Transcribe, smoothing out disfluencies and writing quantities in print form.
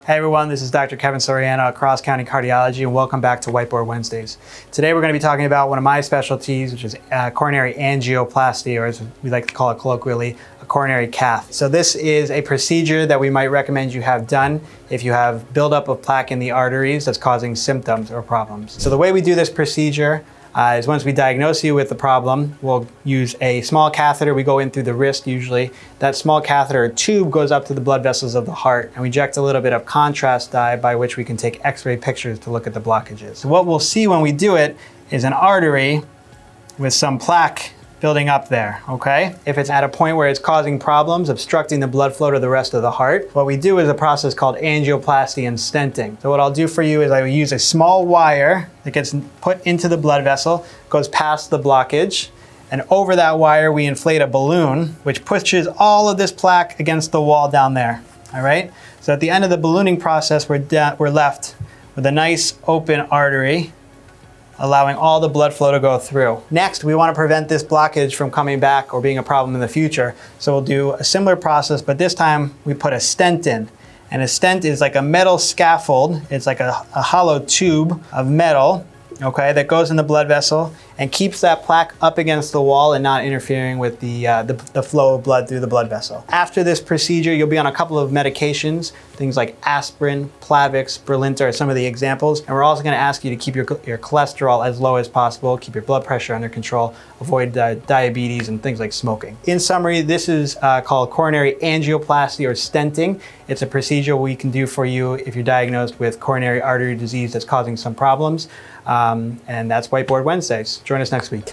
Hey everyone, this is Dr. Kevin Soriano at Cross County Cardiology, and welcome back to Whiteboard Wednesdays. Today we're going to be talking about one of my specialties, which is coronary angioplasty, or as we like to call it colloquially, a coronary cath. So this is a procedure that we might recommend you have done if you have buildup of plaque in the arteries that's causing symptoms or problems. So the way we do this procedure is once we diagnose you with the problem, we'll use a small catheter. We go in through the wrist usually. That small catheter or tube goes up to the blood vessels of the heart, and we inject a little bit of contrast dye by which we can take x-ray pictures to look at the blockages. So what we'll see when we do it is an artery with some plaque building up there, okay? If it's at a point where it's causing problems, obstructing the blood flow to the rest of the heart, what we do is a process called angioplasty and stenting. So what I'll do for you is I will use a small wire that gets put into the blood vessel, goes past the blockage, and over that wire we inflate a balloon which pushes all of this plaque against the wall down there, all right? So at the end of the ballooning process, we're left with a nice open artery, allowing all the blood flow to go through. Next, we want to prevent this blockage from coming back or being a problem in the future. So we'll do a similar process, but this time we put a stent in. And a stent is like a metal scaffold. It's like a hollow tube of metal, okay, that goes in the blood vessel and keeps that plaque up against the wall and not interfering with the flow of blood through the blood vessel. After this procedure, you'll be on a couple of medications, things like aspirin, Plavix, Brilinta are some of the examples. And we're also going to ask you to keep your cholesterol as low as possible, keep your blood pressure under control, avoid diabetes and things like smoking. In summary, this is called coronary angioplasty or stenting. It's a procedure we can do for you if you're diagnosed with coronary artery disease that's causing some problems. And that's Whiteboard Wednesdays. Join us next week.